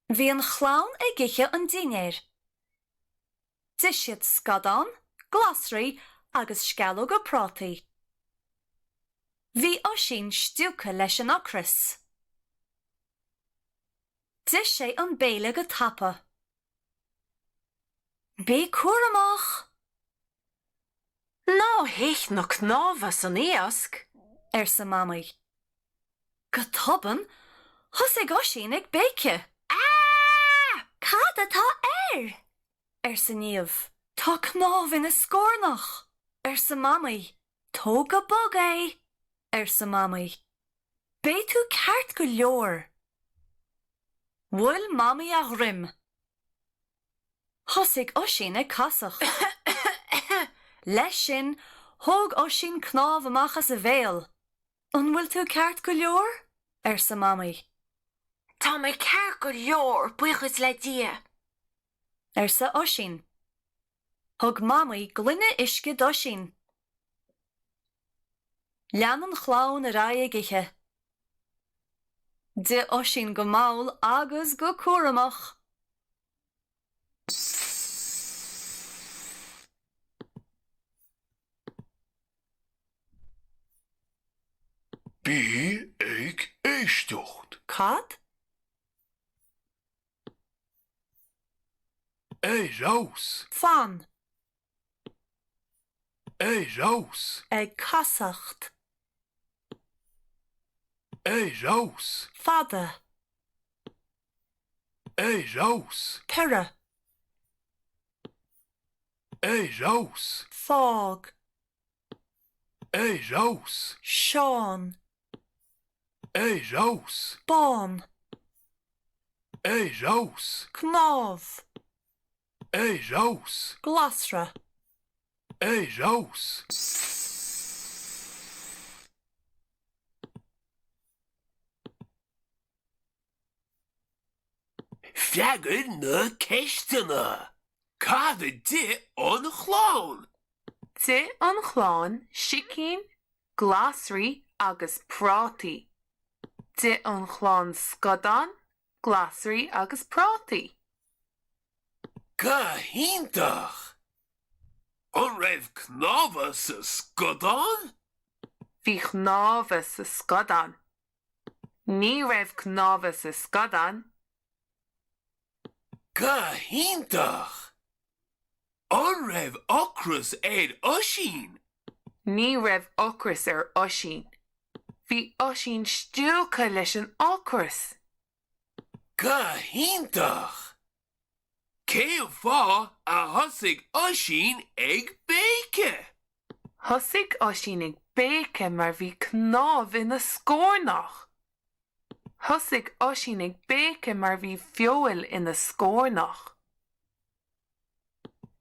Bhí an chlán ag giche an dinéir. Dis siad scadán, glasraí agus scealú go prátaí. Bhí sin stiúcha leis an ocras. Dis sé an béile go tapa. Bé cuar amach. Ná héich nó knáfa san éasc, Sa mamaí. Go toban, thus ag sin ag béice. Cad atá sa níomh. Tá cnáv ina scórnach. Sa mamaí. Tóga bog sa mamaí. Bé tú ceart go leor. Bhfuil mamaí a rim. Thus ag sin ag casach. Leis sin, thug sin cnáv amachchas a bhéal. An bhfuil tú ceart go leor? Sa mamaí. Tá mé ceart go leor buchas le dia. Sa sin. Thug mamaí glunne isce sin. Lean an chlán a rá giche. De sin go máil agus go cuaramach. Bí ag éisteocht. Cad? Rás. Fan. Rás. Ag casacht. Rás. Fada. Rás. Pera. Rás. Fág. Rás. Seán. Rás. Bán. Rás. Knáv. Rás. Glasra. Rás. Fiagur na ceistena. Cad a di an chlán. Di an chláán, sicín, glasraí agus prátaí. Di an chláán scadán, glasraí agus prátaí. Cahíntach. An raibh cnáfa sa scadán? Bhí cnáfa sa scadán. Ní raibh cnáfa sa scadán. Cahíntach. An raibh ocras uisín. Ní raibh ocras uisín. Bhí uisín stiúcha leis an ocras. Cahíntach. Cé fá a thosaigh uisín ag béice. Thosaigh uisín ag béice mar bhí cnáv ina scórnach. Thosaigh uisín ag béice mar bhí feol ina scórnach.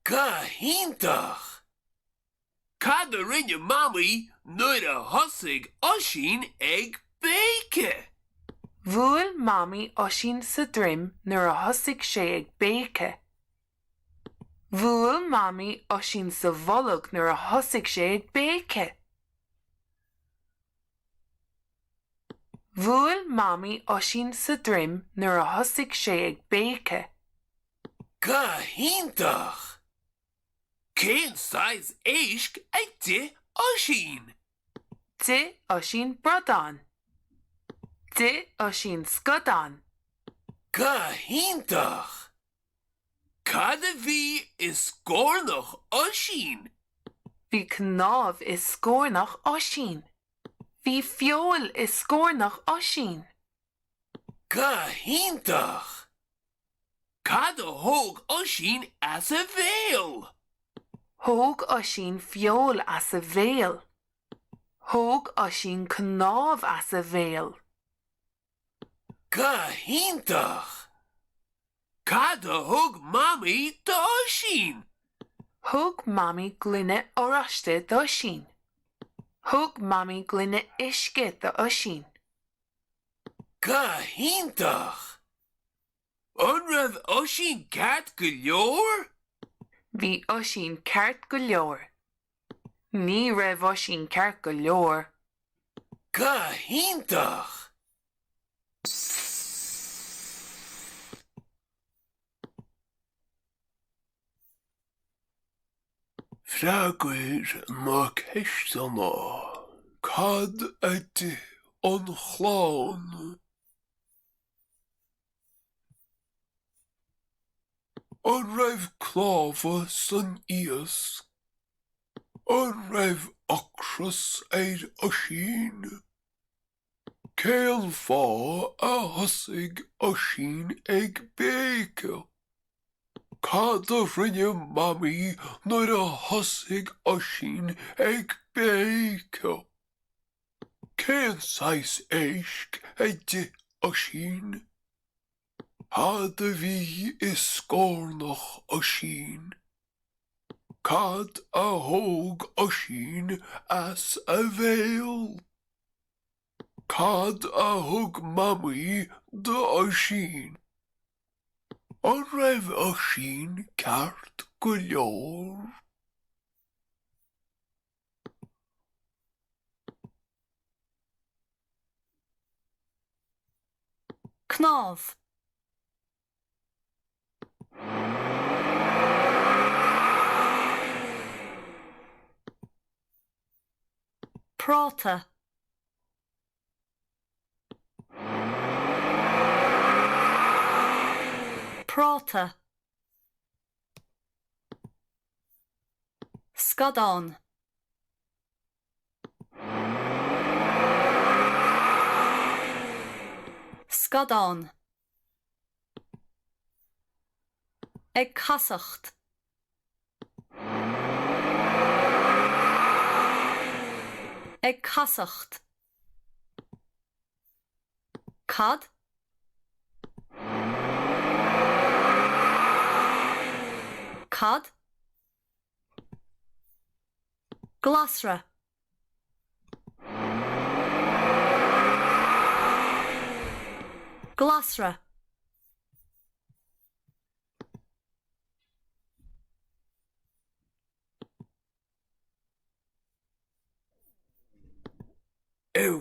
Cahíntach. Cad a rinne mamaí nuair a thosaigh uisín ag béice. Bhuail mamaí uisín sa drim nuair a thosaigh sé ag béice. Bhuail mamaí uisín sa bholog nuair a thosaigh sé ag béice. Bhuail mamaí uisín sa drim nuair a thosaigh sé ag béice. Cahíntach. Cén sais éisc ag di uisín. Di uisín bradán. Di uisín scadán. Cahíntach. Cad a bhí is scórnach uisín. Bhí cnáv is scórnach uisín. Bhí feol is scórnach uisín. Cahíntach. Cad a thóg uisín as a bhéal. Thóg uisín feol as a bhéal. Thóg uisín cnáv as a bhéal. Cahíntach. Cad a thug mamaí do uisín. Thug mamaí glunne oraiste do uisín. Thug mamaí glunne isce do uisín. Cahíntach. An raibh uisín ceart go leor? Bhí uisín ceart go leor. Ní raibh uisín ceart go leor. Cahíntach. Fragur má ceistena, cad ydy an chlán. An raibh cláfa san iasc, an raibh acras osín. Céal fá a thosaigh osín ag béca. Cad a rinne mami nuair a thosaigh osín ag béca. Cén sais éisc ydy osín. Cad a bhí is scórnach osín. Cad a thóg osín as a bhéal. Cad a thug mami do osín. An raibh osín ceart go leor. Knáf. Práta. Práta. Scadán. Scadán. Ag casacht. Ag casacht. Cad. Cad. Glasra. Glasra.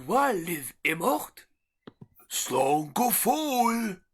Walliv imocht? Slán go fóil.